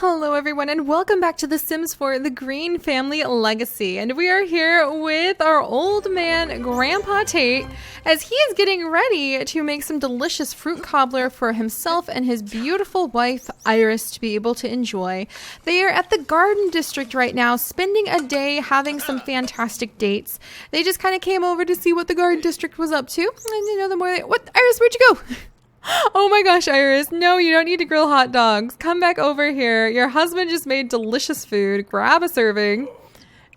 Hello everyone and welcome back to The Sims 4, the Greene Family Legacy. And we are here with our old man, Grandpa Tate, as he is getting ready to make some delicious fruit cobbler for himself and his beautiful wife, Iris, to be able to enjoy. They are at the garden district right now, spending a day having some fantastic dates. They just kind of came over to see what the garden district was up to. And you know, the more they... What? Iris, where'd you go? Oh my gosh, Iris. No, you don't need to grill hot dogs. Come back over here. Your husband just made delicious food. Grab a serving.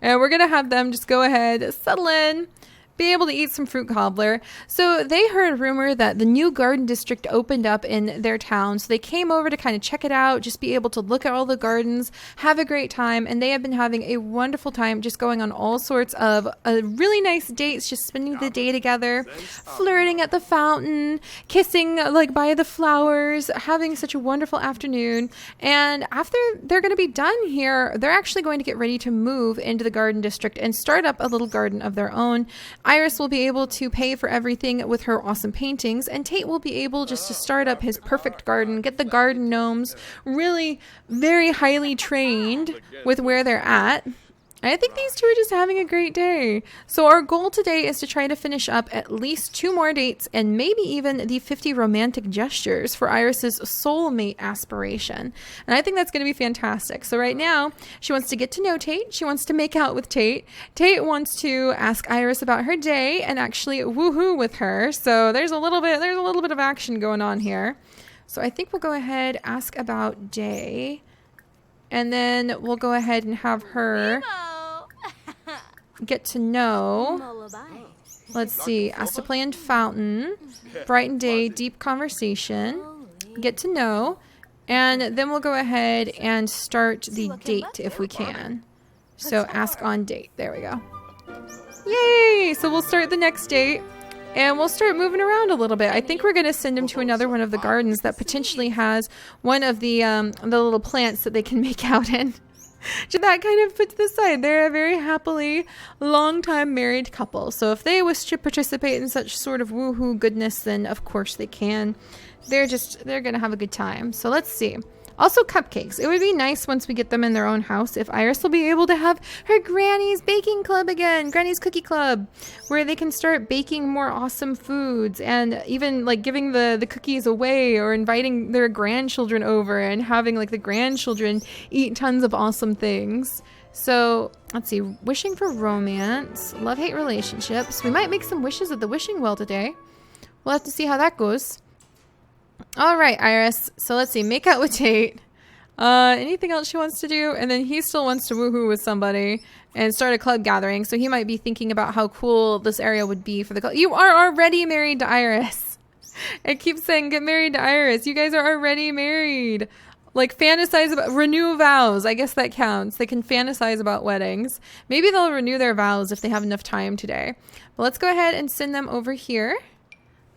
And we're going to have them just go ahead, settle in, be able to eat some fruit cobbler. So they heard a rumor that the new garden district opened up in their town. So they came over to kind of check it out, just be able to look at all the gardens, have a great time. And they have been having a wonderful time just going on all sorts of really nice dates, just spending the day together, flirting at the fountain, kissing like by the flowers, having such a wonderful afternoon. And after they're going to be done here, they're actually going to get ready to move into the garden district and start up a little garden of their own. Iris will be able to pay for everything with her awesome paintings, and Tate will be able just to start up his perfect garden, get the garden gnomes really very highly trained with where they're at. I think these two are just having a great day. So our goal today is to try to finish up at least 2 more dates and maybe even the 50 romantic gestures for Iris's soulmate aspiration. And I think that's going to be fantastic. So right now, she wants to get to know Tate. She wants to make out with Tate. Tate wants to ask Iris about her day and actually woohoo with her. So there's a little bit of action going on here. So I think we'll go ahead, ask about day. And then we'll go ahead and have her get to know. Let's see. Ask to play in fountain. Brighten day. Deep conversation. Get to know. And then we'll go ahead and start the date if we can. So ask on date. There we go. Yay! So we'll start the next date. And we'll start moving around a little bit. I think we're going to send him to another one of the gardens that potentially has one of the little plants that they can make out in. Just that kind of put to the side. They're a very happily long-time married couple. So if they wish to participate in such sort of woohoo goodness, then of course they can. They're going to have a good time. So let's see. Also cupcakes. It would be nice once we get them in their own house if Iris will be able to have her Granny's baking club again, Granny's cookie club, where they can start baking more awesome foods and even like giving the cookies away or inviting their grandchildren over and having like the grandchildren eat tons of awesome things. So let's see, wishing for romance, love-hate relationships. We might make some wishes at the wishing well today. We'll have to see how that goes. All right, Iris. So let's see. Make out with Tate. Anything else she wants to do? And then he still wants to woohoo with somebody and start a club gathering. So he might be thinking about how cool this area would be for the club. You are already married to Iris. It keeps saying get married to Iris. You guys are already married. Like fantasize about, renew vows. I guess that counts. They can fantasize about weddings. Maybe they'll renew their vows if they have enough time today. But let's go ahead and send them over here.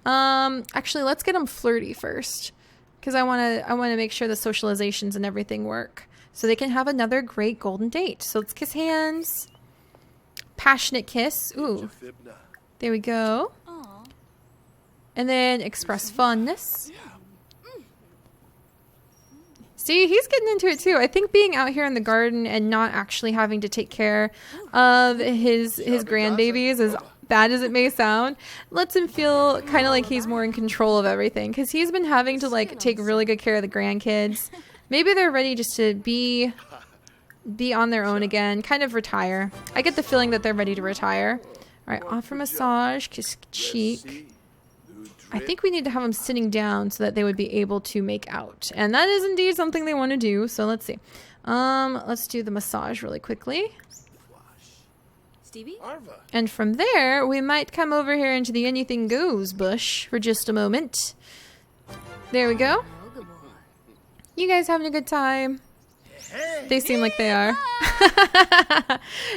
Actually, let's get them flirty first, because I want to make sure the socializations and everything work, so they can have another great golden date. So let's kiss hands. Passionate kiss. Ooh, there we go. And then express fondness. See, he's getting into it too. I think being out here in the garden and not actually having to take care of his grandbabies, as bad as it may sound, lets him feel kind of like he's more in control of everything, because he's been having to like take really good care of the grandkids. Maybe they're ready just to be on their own again, kind of retire. I get the feeling that they're ready to retire. All right, offer massage, kiss cheek. I think we need to have them sitting down so that they would be able to make out. And that is indeed something they want to do. So let's see. Let's do the massage really quickly. Stevie? And from there, we might come over here into the anything goes bush for just a moment. There we go. You guys having a good time? They seem like they are.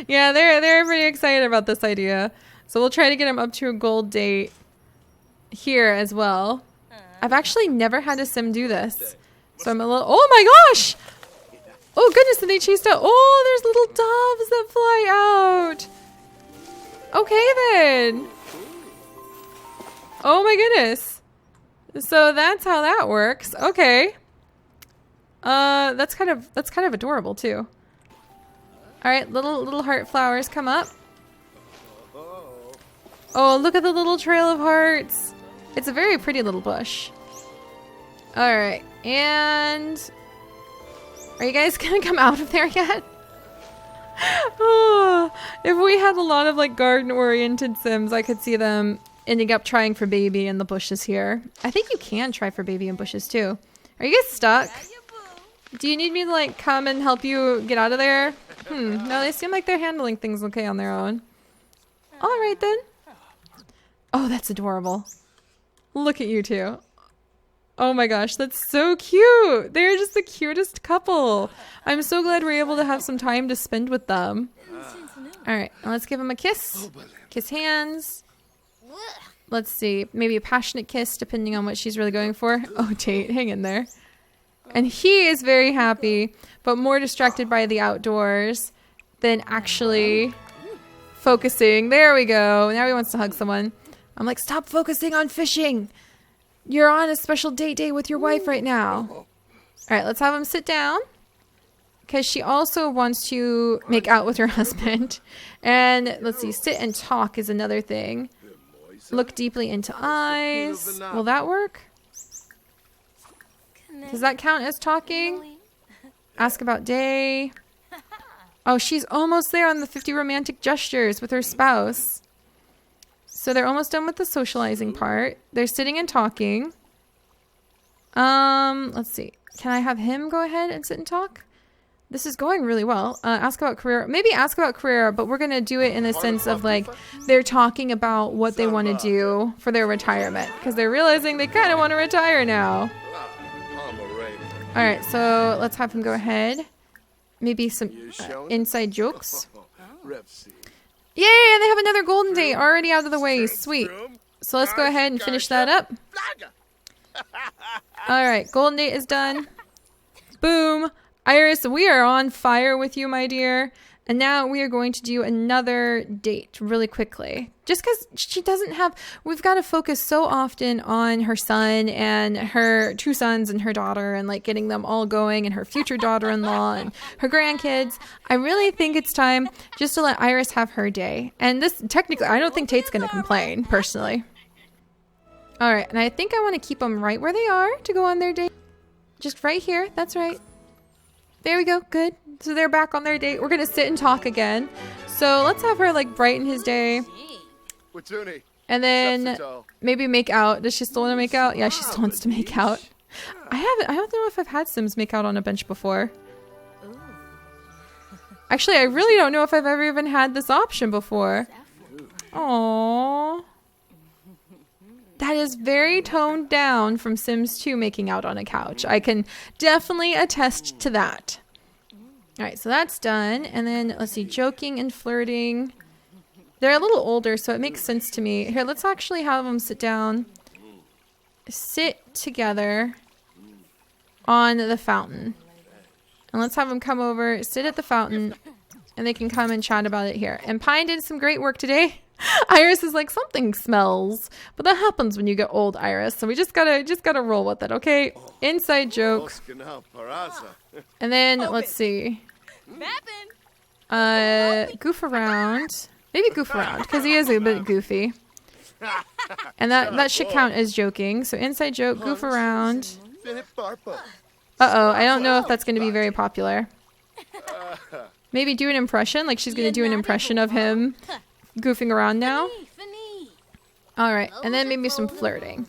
Yeah, they're pretty excited about this idea. So we'll try to get them up to a gold date here as well. I've actually never had a sim do this, so I'm a little... Oh my gosh! Oh goodness, and they chased out... Oh, there's little doves that fly out. Okay then. Oh my goodness. So that's how that works. Okay. That's kind of adorable too. All right, little heart flowers come up. Oh, look at the little trail of hearts. It's a very pretty little bush. All right, and are you guys gonna come out of there yet? Oh, if we had a lot of like garden-oriented Sims, I could see them ending up trying for baby in the bushes here. I think you can try for baby in bushes too. Are you guys stuck? Do you need me to like come and help you get out of there? No, they seem like they're handling things okay on their own. All right then. Oh, that's adorable. Look at you two. Oh my gosh, that's so cute. They're just the cutest couple. I'm so glad we're able to have some time to spend with them. All right, now let's give them a kiss. Kiss hands. Let's see, maybe a passionate kiss depending on what she's really going for. Oh, Tate, hang in there. And he is very happy, but more distracted by the outdoors than actually focusing. There we go. Now he wants to hug someone. I'm like, stop focusing on fishing. You're on a special date day with your wife right now. All right, let's have him sit down. Because she also wants to make out with her husband. And let's see, sit and talk is another thing. Look deeply into eyes. Will that work? Does that count as talking? Ask about day. Oh, she's almost there on the 50 romantic gestures with her spouse. So they're almost done with the socializing part. They're sitting and talking. Let's see. Can I have him go ahead and sit and talk? This is going really well. Ask about career. Maybe ask about career, but we're going to do it in the sense of like they're talking about what they want to do for their retirement because they're realizing they kind of want to retire now. All right, so let's have him go ahead. Maybe some inside jokes. Yay, and they have another golden date already out of the way. Sweet. So let's go ahead and finish that up. All right, golden date is done. Boom. Iris, we are on fire with you, my dear. And now we are going to do another date really quickly. Just because she doesn't have... We've got to focus so often on her son and her 2 sons and her daughter and like getting them all going and her future daughter-in-law and her grandkids. I really think it's time just to let Iris have her day. And this, technically, I don't think Tate's going to complain, personally. All right, and I think I want to keep them right where they are to go on their date. Just right here. That's right. There we go. Good. So they're back on their date. We're going to sit and talk again. So let's have her like brighten his day. And then maybe make out. Does she still want to make out? Yeah, she still wants to make out. I don't know if I've had Sims make out on a bench before. Actually, I really don't know if I've ever even had this option before. Aww. That is very toned down from Sims 2 making out on a couch. I can definitely attest to that. All right, so that's done. And then, let's see, joking and flirting. They're a little older, so it makes sense to me. Here, let's actually have them sit down. Sit together on the fountain. And let's have them come over, sit at the fountain, and they can come and chat about it here. And Pine did some great work today. Iris is like, something smells, but that happens when you get old, Iris. So we just gotta roll with it, okay? Inside joke. And then let's see. Goof around. Maybe goof around because he is a bit goofy. And that should count as joking. So inside joke, goof around. Uh-oh, I don't know if that's going to be very popular. Maybe do an impression, like she's going to do an impression of him goofing around now. All right, and then maybe some flirting.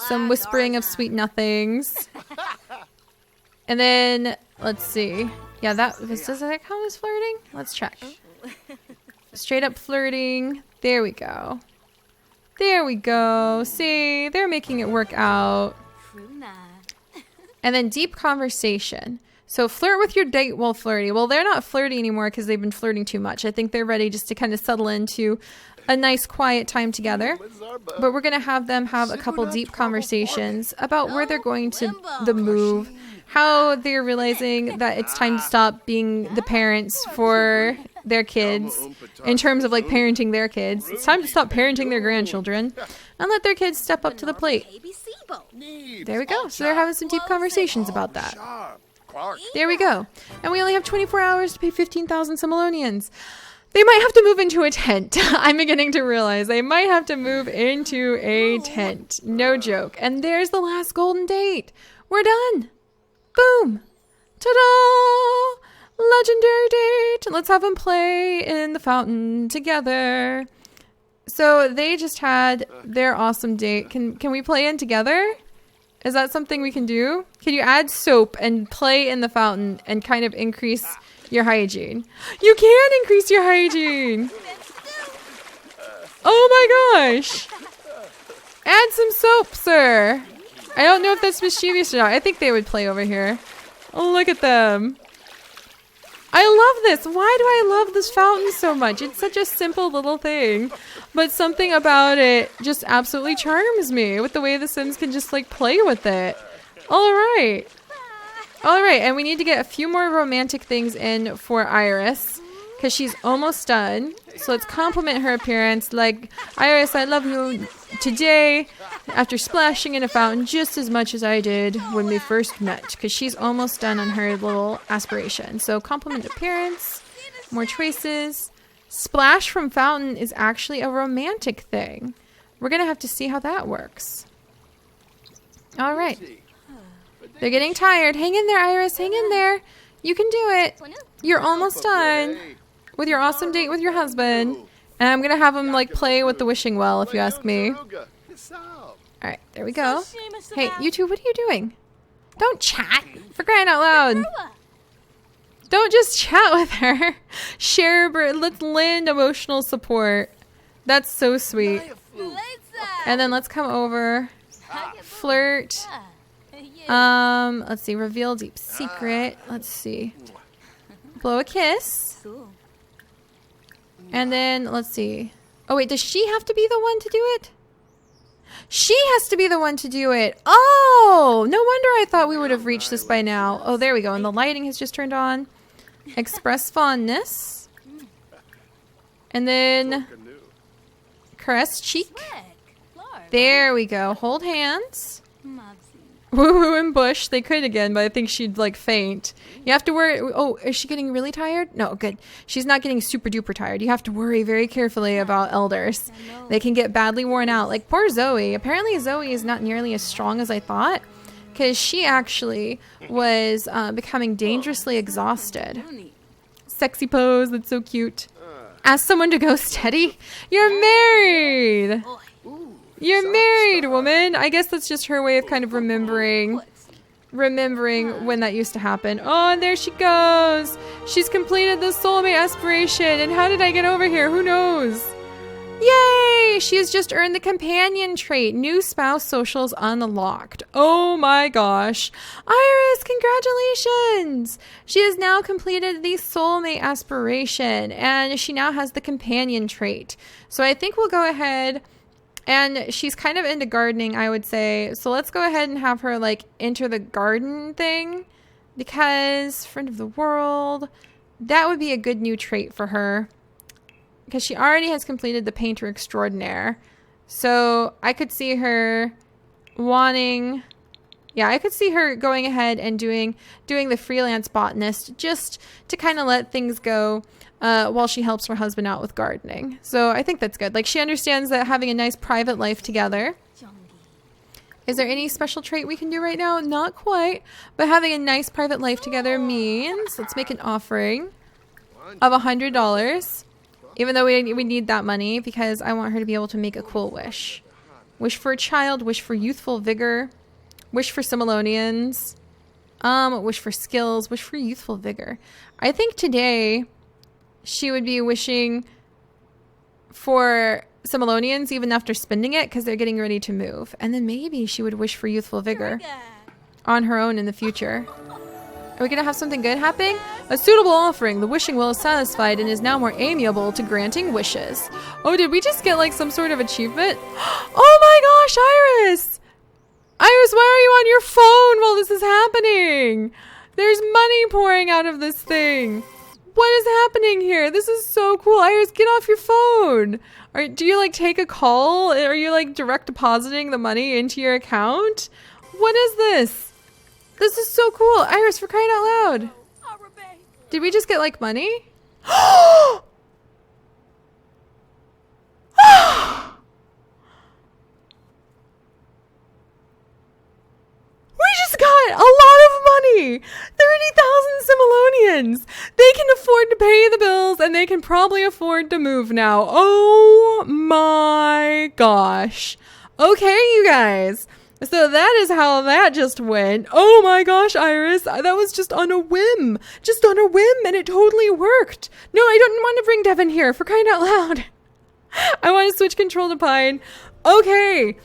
Some whispering of sweet nothings. And then, let's see. Yeah, does that count as flirting? Let's check. Straight up flirting. There we go. There we go. See, they're making it work out. And then deep conversation. So flirt with your date while flirty. Well, they're not flirty anymore because they've been flirting too much. I think they're ready just to kind of settle into a nice quiet time together. But we're going to have them have a couple deep conversations about where they're going to the move, how they're realizing that it's time to stop being the parents for their kids in terms of like parenting their kids. It's time to stop parenting their grandchildren. and let their kids step up to the plate. There we go. So they're having some deep conversations about that. There we go. And we only have 24 hours to pay 15,000 simoleons. They might have to move into a tent. I'm beginning to realize they might have to move into a tent. No joke. And there's the last golden date. We're done. Boom. Ta-da! Legendary date. Let's have them play in the fountain together. So they just had their awesome date. Can we play in together? Is that something we can do? Can you add soap and play in the fountain and kind of increase your hygiene? You can increase your hygiene. Oh my gosh. Add some soap, sir. I don't know if that's mischievous or not. I think they would play over here. Oh, look at them. I love this. Why do I love this fountain so much? It's such a simple little thing, but something about it just absolutely charms me with the way the Sims can just like play with it. All right. All right. And we need to get a few more romantic things in for Iris because she's almost done. So let's compliment her appearance. Like, Iris, I love you today after splashing in a fountain just as much as I did when we first met, because she's almost done on her little aspiration. So compliment appearance, more choices. Splash from fountain is actually a romantic thing. We're going to have to see how that works. All right. They're getting tired. Hang in there, Iris. Hang in there. You can do it. You're almost done with your awesome date with your husband. And I'm going to have him like play with the wishing well, if you ask me. All right, there we go. Hey, you two, what are you doing? Don't chat. For crying out loud. Don't just chat with her. Share, let's lend emotional support. That's so sweet. And then let's come over. Flirt. Let's see. Reveal deep secret. Let's see. Blow a kiss. And then, let's see. Oh, wait, does she have to be the one to do it? She has to be the one to do it. Oh, no wonder I thought we would have reached this by now. Oh, there we go. And the lighting has just turned on. Express fondness. And then caress cheek. There we go. Hold hands. Woohoo and Bush. They could again, but I think she'd like faint. You have to worry. Oh, is she getting really tired? No, good. She's not getting super duper tired. You have to worry very carefully about elders. They can get badly worn out. Like poor Zoe. Apparently Zoe is not nearly as strong as I thought, because she actually was becoming dangerously exhausted. Sexy pose. That's so cute. Ask someone to go steady. You're married. You're married, woman. I guess that's just her way of kind of remembering when that used to happen. Oh, and there she goes. She's completed the soulmate aspiration. And how did I get over here? Who knows? Yay! She has just earned the companion trait. New spouse socials unlocked. Oh my gosh. Iris, congratulations! She has now completed the soulmate aspiration, and she now has the companion trait. So I think we'll go ahead. And she's kind of into gardening, I would say. So let's go ahead and have her like enter the garden thing, because friend of the world, that would be a good new trait for her, because she already has completed the painter extraordinaire. So I could see her wanting, yeah, I could see her going ahead and doing the freelance botanist just to kind of let things go. While she helps her husband out with gardening. So I think that's good. Like, she understands that having a nice private life together. Is there any special trait we can do right now? Not quite. But having a nice private life together means, let's make an offering of $100. Even though we need that money, because I want her to be able to make a cool wish. Wish for a child, wish for youthful vigor, wish for simoleons, wish for skills, wish for youthful vigor. I think today she would be wishing for simoleons even after spending it, because they're getting ready to move. And then maybe she would wish for youthful vigor on her own in the future. Are we going to have something good happening? A suitable offering. The wishing well is satisfied and is now more amiable to granting wishes. Oh, did we just get like some sort of achievement? Oh my gosh, Iris! Iris, why are you on your phone while this is happening? There's money pouring out of this thing. What is happening here? This is so cool. Iris, get off your phone. Do you like take a call? Are you like direct depositing the money into your account? What is this? This is so cool. Iris, for crying out loud. Did we just get like money? Got a lot of money. 30,000 simoleons. They can afford to pay the bills and they can probably afford to move now. Oh my gosh. Okay, you guys. So that is how that just went. Oh my gosh, Iris. That was just on a whim. Just on a whim, and it totally worked. No, I don't want to bring Devin here, for crying out loud. I want to switch control to Pine. Okay.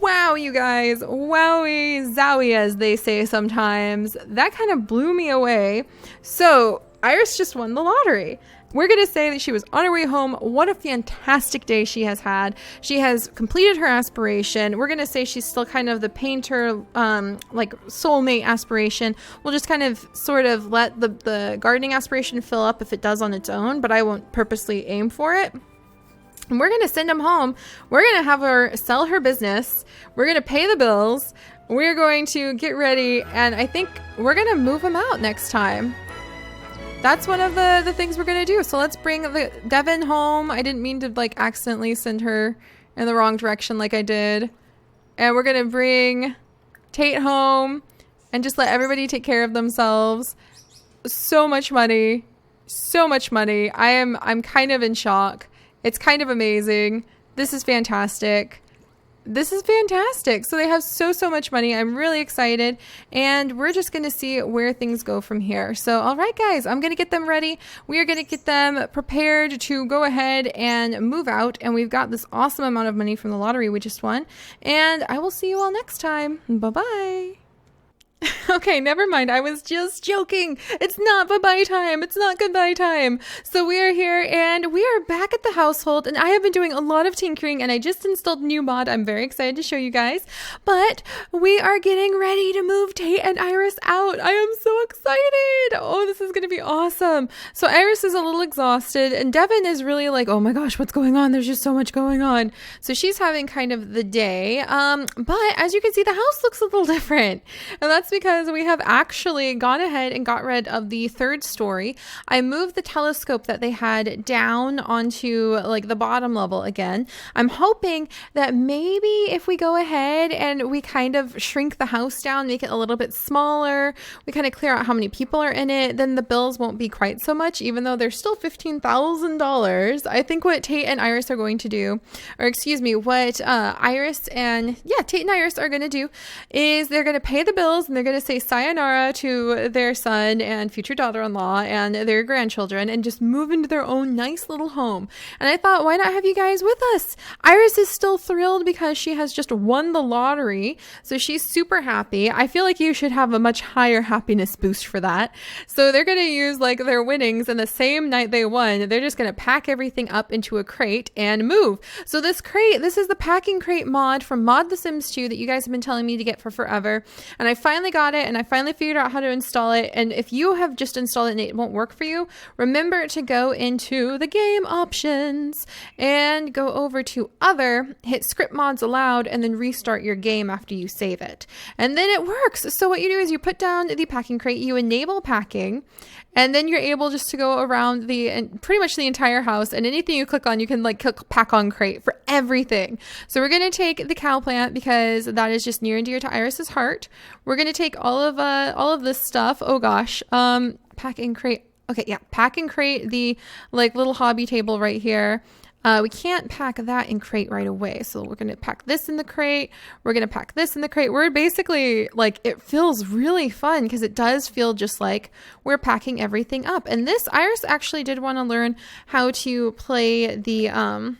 Wow, you guys. Wowie zowie, as they say sometimes. That kind of blew me away. So Iris just won the lottery. We're going to say that she was on her way home. What a fantastic day she has had. She has completed her aspiration. We're going to say she's still kind of the painter, like soulmate aspiration. We'll just kind of sort of let the gardening aspiration fill up if it does on its own, but I won't purposely aim for it. And we're going to send them home. We're going to have her sell her business. We're going to pay the bills. We're going to get ready. And I think we're going to move them out next time. That's one of the things we're going to do. So let's bring Devin home. I didn't mean to like accidentally send her in the wrong direction like I did. And we're going to bring Tate home and just let everybody take care of themselves. So much money. So much money. I'm kind of in shock. It's kind of amazing. This is fantastic. This is fantastic. So they have so much money. I'm really excited. And we're just going to see where things go from here. So, all right, guys, I'm going to get them ready. We are going to get them prepared to go ahead and move out. And we've got this awesome amount of money from the lottery we just won. And I will see you all next time. Bye-bye. Okay, never mind. I was just joking. It's not bye-bye time. It's not goodbye time. So we are here and we are back at the household, and I have been doing a lot of tinkering, and I just installed a new mod. I'm very excited to show you guys, but we are getting ready to move Tate and Iris out. I am so excited. Oh, this is going to be awesome. So Iris is a little exhausted, and Devin is really like, oh my gosh, what's going on? There's just so much going on. So she's having kind of the day. But as you can see, the house looks a little different, and that's because we have actually gone ahead and got rid of the third story. I moved the telescope that they had down onto like the bottom level again. I'm hoping that maybe if we go ahead and we kind of shrink the house down, make it a little bit smaller, we kind of clear out how many people are in it, then the bills won't be quite so much, even though they're still $15,000. I think what Tate and Iris are going to do, or excuse me, what Tate and Iris are going to do is they're going to pay the bills, and they're going to say sayonara to their son and future daughter-in-law and their grandchildren and just move into their own nice little home. And I thought, why not have you guys with us? Iris is still thrilled because she has just won the lottery, so she's super happy. I feel like you should have a much higher happiness boost for that. So they're going to use like their winnings, and the same night they won, they're just going to pack everything up into a crate and move. So this is the packing crate mod from Mod The Sims 2 that you guys have been telling me to get for forever. And I finally got it, and I finally figured out how to install it. And if you have just installed it and it won't work for you, remember to go into the game options and go over to other, hit script mods allowed, and then restart your game after you save it. And then it works. So what you do is you put down the packing crate, you enable packing, and then you're able just to go around pretty much the entire house, and anything you click on, you can like click pack on crate for everything. So we're going to take the cow plant because that is just near and dear to Iris's heart. We're going to take all of this stuff. Oh gosh. Pack and crate. Okay. Yeah. Pack and crate, the like little hobby table right here. We can't pack that in crate right away. So we're going to pack this in the crate. We're going to pack this in the crate. We're basically like, it feels really fun because it does feel just like we're packing everything up. And this, Iris actually did want to learn how to play the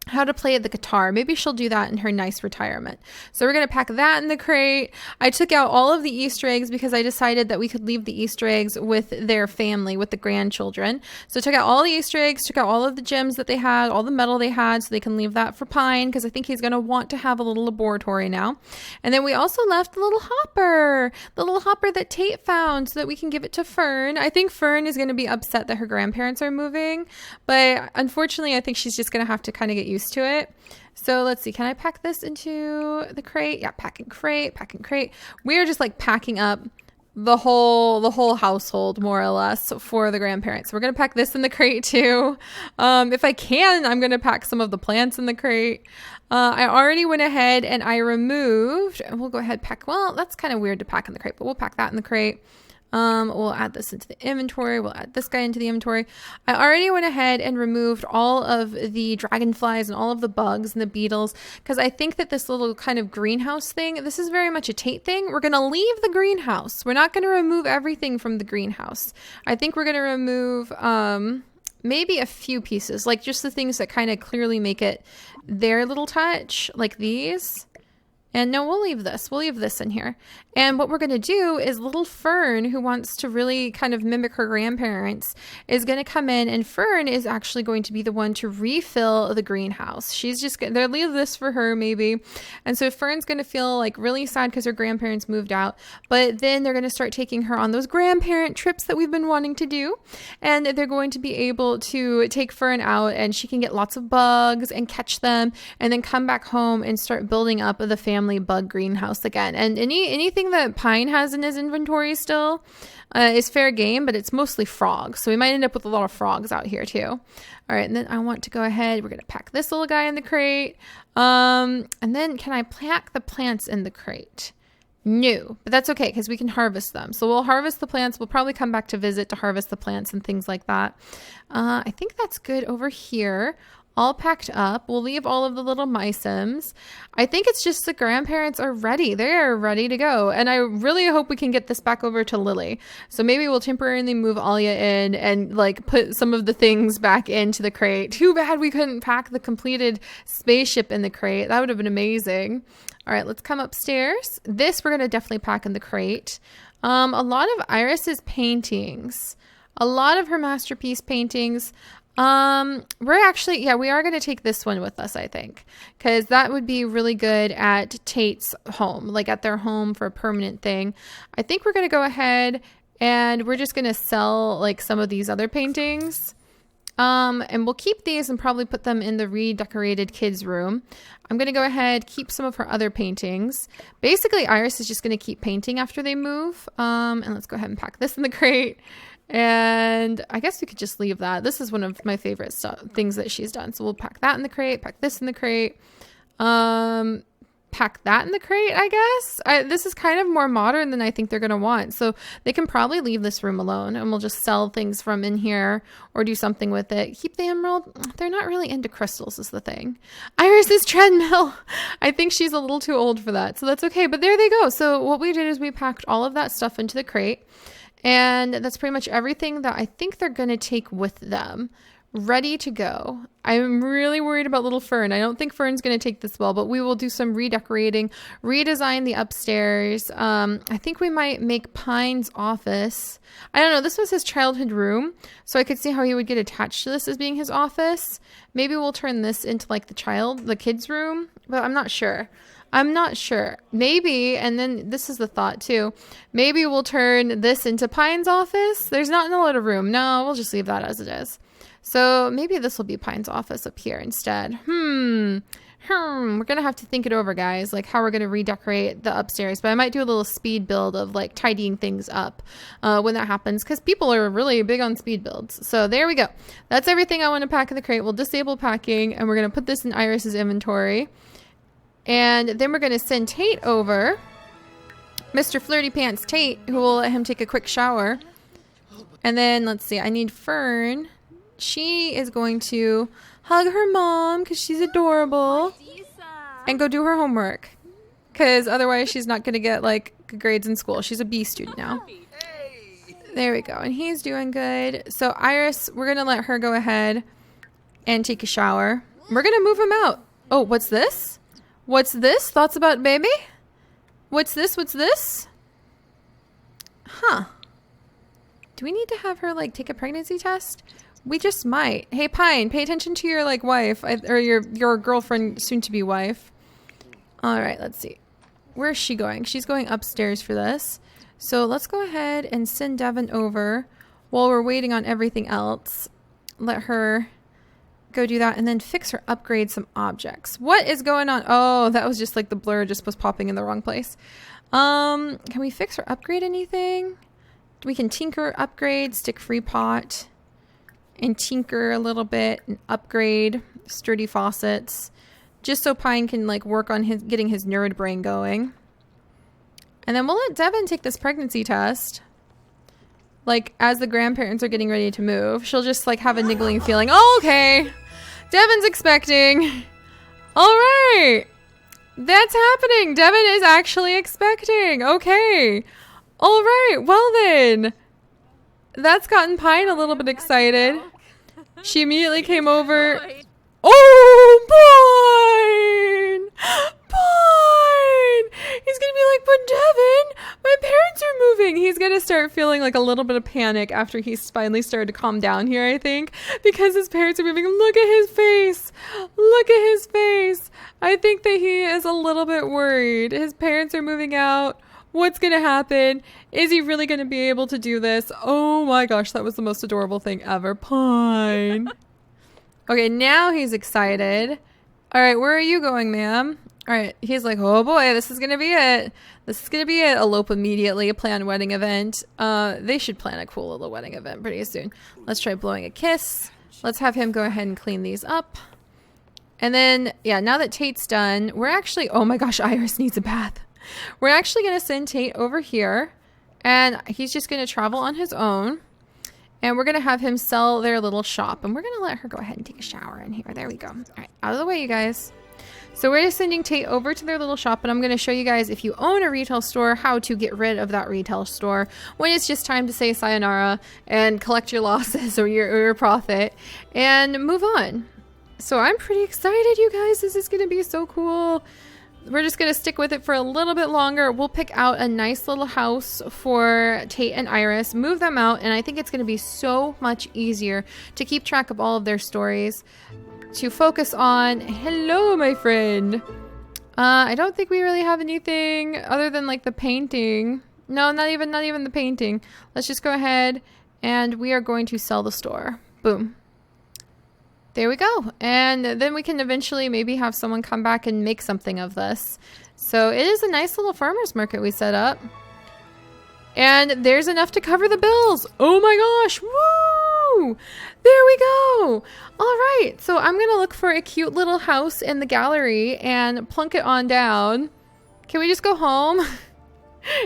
how to play the guitar. Maybe she'll do that in her nice retirement. So we're going to pack that in the crate. I took out all of the Easter eggs because I decided that we could leave the Easter eggs with their family, with the grandchildren. So I took out all the Easter eggs, took out all of the gems that they had, all the metal they had, so they can leave that for Pine, because I think he's going to want to have a little laboratory now. And then we also left the little hopper that Tate found, so that we can give it to Fern. I think Fern is going to be upset that her grandparents are moving, but unfortunately I think she's just going to have to kind of get used to it. So let's see, can I pack this into the crate? Yeah, packing crate. We are just like packing up the whole household, more or less, for the grandparents. We're gonna pack this in the crate too. If I can, I'm gonna pack some of the plants in the crate. I already went ahead and I removed, and we'll go ahead pack, well, that's kind of weird to pack in the crate, but we'll pack that in the crate. We'll add this into the inventory. We'll add this guy into the inventory. I already went ahead and removed all of the dragonflies and all of the bugs and the beetles, because I think that this little kind of greenhouse thing, this is very much a Tate thing. We're going to leave the greenhouse. We're not going to remove everything from the greenhouse. I think we're going to remove maybe a few pieces, like just the things that kind of clearly make it their little touch, like these. And no, we'll leave this. We'll leave this in here. And what we're going to do is little Fern, who wants to really kind of mimic her grandparents, is going to come in, and Fern is actually going to be the one to refill the greenhouse. She's just going to leave this for her maybe. And so Fern's going to feel like really sad because her grandparents moved out, but then they're going to start taking her on those grandparent trips that we've been wanting to do. And they're going to be able to take Fern out, and she can get lots of bugs and catch them, and then come back home and start building up the family bug greenhouse again. And anything that Pine has in his inventory still is fair game, but it's mostly frogs, so we might end up with a lot of frogs out here too. All right, and then I want to go ahead, we're going to pack this little guy in the crate, and then can I pack the plants in the crate? No, but that's okay, because we can harvest them. So we'll harvest the plants. We'll probably come back to visit to harvest the plants and things like that. I think that's good over here. All packed up. We'll leave all of the little mysims. I think it's just the grandparents are ready. They're ready to go. And I really hope we can get this back over to Lily. So maybe we'll temporarily move Alia in and like put some of the things back into the crate. Too bad we couldn't pack the completed spaceship in the crate. That would have been amazing. All right, let's come upstairs. This we're going to definitely pack in the crate. A lot of Iris's paintings. A lot of her masterpiece paintings. We're actually, yeah, we are going to take this one with us, I think, because that would be really good at Tate's home, like at their home for a permanent thing. I think we're going to go ahead and we're just going to sell like some of these other paintings. And we'll keep these and probably put them in the redecorated kids room. I'm going to go ahead, keep some of her other paintings. Basically, Iris is just going to keep painting after they move. And let's go ahead and pack this in the crate. And I guess we could just leave that. This is one of my favorite things that she's done. So we'll pack that in the crate, pack this in the crate, pack that in the crate, I guess. This is kind of more modern than I think they're going to want. So they can probably leave this room alone, and we'll just sell things from in here or do something with it. Keep the emerald. They're not really into crystals is the thing. Iris's treadmill. I think she's a little too old for that. So that's okay. But there they go. So what we did is we packed all of that stuff into the crate. And that's pretty much everything that I think they're going to take with them. Ready to go. I'm really worried about little Fern. I don't think Fern's going to take this well, but we will do some redecorating, redesign the upstairs. I think we might make Pine's office. I don't know. This was his childhood room, so I could see how he would get attached to this as being his office. Maybe we'll turn this into like the kids' room, but I'm not sure. Maybe, and then this is the thought too, maybe we'll turn this into Pine's office. There's not a lot of room. No, we'll just leave that as it is. So maybe this will be Pine's office up here instead. We're going to have to think it over, guys, like how we're going to redecorate the upstairs. But I might do a little speed build of like tidying things up when that happens, because people are really big on speed builds. So there we go. That's everything I want to pack in the crate. We'll disable packing, and we're going to put this in Iris's inventory. And then we're going to send Tate over, Mr. Flirty Pants Tate, who will let him take a quick shower. And then, let's see, I need Fern. She is going to hug her mom because she's adorable and go do her homework, because otherwise she's not going to get like good grades in school. She's a B student now. There we go. And he's doing good. So Iris, we're going to let her go ahead and take a shower. We're going to move him out. Oh, what's this? What's this? Thoughts about baby? What's this? What's this? Huh. Do we need to have her, like, take a pregnancy test? We just might. Hey, Pine, pay attention to your, like, wife. Or your girlfriend, soon-to-be wife. All right, let's see. Where is she going? She's going upstairs for this. So let's go ahead and send Devin over while we're waiting on everything else. Let her go do that and then fix or upgrade some objects. What is going on? Oh, that was just like the blur just was popping in the wrong place. Can we fix or upgrade anything? We can tinker, upgrade, stick free pot, and tinker a little bit and upgrade sturdy faucets, just so Pine can like work on getting his nerd brain going. And then we'll let Devin take this pregnancy test. Like, as the grandparents are getting ready to move, she'll just like have a niggling feeling. Oh, okay. Devin's expecting. All right. That's happening. Devin is actually expecting. Okay. All right. Well then. That's gotten Pine a little bit excited. She immediately came over. Oh, Pine! Pine! He's gonna be like, but Devin, my parents are moving. He's gonna start feeling like a little bit of panic after he's finally started to calm down here, I think, because his parents are moving. Look at his face. Look at his face. I think that he is a little bit worried. His parents are moving out. What's gonna happen? Is he really gonna be able to do this? Oh my gosh, that was the most adorable thing ever. Pine. Okay, now he's excited. All right, where are you going, ma'am? All right, he's like, oh boy, this is gonna be it. This is gonna be it. Elope immediately, a planned wedding event. They should plan a cool little wedding event pretty soon. Let's try blowing a kiss. Let's have him go ahead and clean these up. And then, yeah, now that Tate's done, we're actually, oh my gosh, Iris needs a bath. We're actually gonna send Tate over here, and he's just gonna travel on his own. And we're going to have him sell their little shop. And we're going to let her go ahead and take a shower in here. There we go. All right, out of the way, you guys. So we're just sending Tate over to their little shop. And I'm going to show you guys, if you own a retail store, how to get rid of that retail store when it's just time to say sayonara and collect your losses or your profit and move on. So I'm pretty excited, you guys. This is going to be so cool. We're just going to stick with it for a little bit longer. We'll pick out a nice little house for Tate and Iris, move them out, and I think it's going to be so much easier to keep track of all of their stories, to focus on. Hello, my friend. I don't think we really have anything other than like the painting. No, not even the painting. Let's just go ahead and we are going to sell the store. Boom. There we go. And then we can eventually maybe have someone come back and make something of this. So it is a nice little farmer's market we set up. And there's enough to cover the bills. Oh my gosh. Woo! There we go. All right. So I'm going to look for a cute little house in the gallery and plunk it on down. Can we just go home?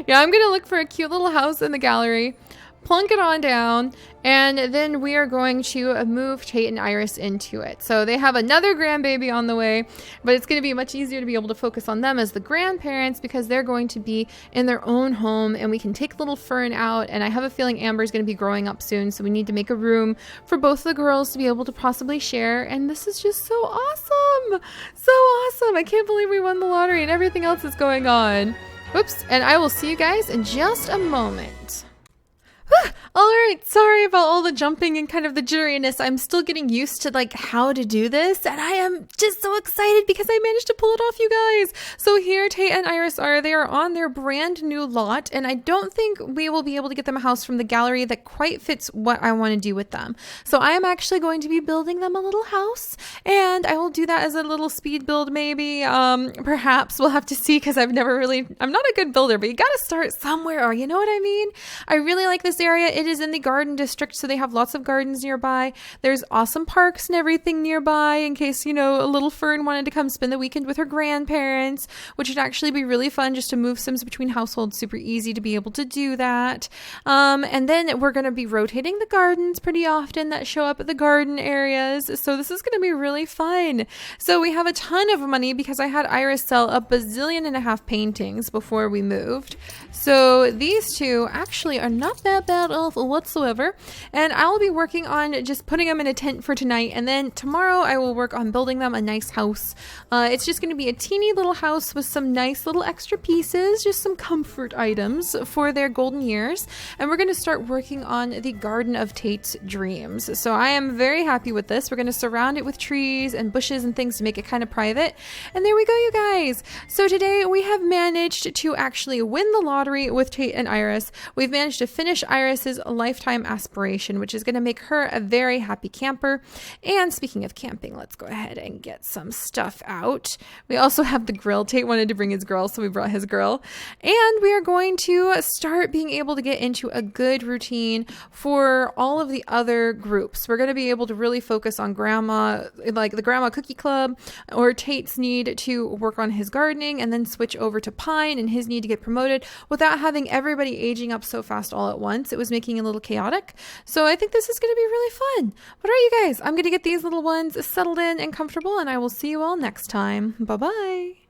Yeah, I'm going to look for a cute little house in the gallery. Plunk it on down, and then we are going to move Tate and Iris into it. So they have another grandbaby on the way, but it's going to be much easier to be able to focus on them as the grandparents because they're going to be in their own home, and we can take little Fern out, and I have a feeling Amber's going to be growing up soon, so we need to make a room for both the girls to be able to possibly share, and this is just so awesome! So awesome! I can't believe we won the lottery and everything else is going on. Whoops, and I will see you guys in just a moment. All right, sorry about all the jumping and kind of the jitteriness. I'm still getting used to like how to do this, and I am just so excited because I managed to pull it off, you guys. So here Tate and Iris are. They are on their brand new lot, and I don't think we will be able to get them a house from the gallery that quite fits what I want to do with them. So I am actually going to be building them a little house, and I will do that as a little speed build maybe. Perhaps we'll have to see because I'm not a good builder, but you got to start somewhere, you know what I mean? I really like this area. It is in the garden district, so they have lots of gardens nearby. There's awesome parks and everything nearby in case, a little Fern wanted to come spend the weekend with her grandparents, which would actually be really fun just to move Sims between households. Super easy to be able to do that. And then we're going to be rotating the gardens pretty often that show up at the garden areas. So this is going to be really fun. So we have a ton of money because I had Iris sell 1.5 bazillion paintings before we moved. So these two actually are not that bad at myself whatsoever. And I'll be working on just putting them in a tent for tonight. And then tomorrow I will work on building them a nice house. It's just going to be a teeny little house with some nice little extra pieces, just some comfort items for their golden years. And we're going to start working on the Garden of Tate's dreams. So I am very happy with this. We're going to surround it with trees and bushes and things to make it kind of private. And there we go, you guys. So today we have managed to actually win the lottery with Tate and Iris. We've managed to finish Iris's lifetime aspiration, which is going to make her a very happy camper. And speaking of camping, let's go ahead and get some stuff out. We also have the grill. Tate wanted to bring his grill, so we brought his grill. And we are going to start being able to get into a good routine for all of the other groups. We're going to be able to really focus on grandma, like the grandma cookie club, or Tate's need to work on his gardening, and then switch over to Pine and his need to get promoted without having everybody aging up so fast all at once. It was making it a little chaotic. So I think this is going to be really fun. But all right, you guys, I'm going to get these little ones settled in and comfortable, and I will see you all next time. Bye-bye.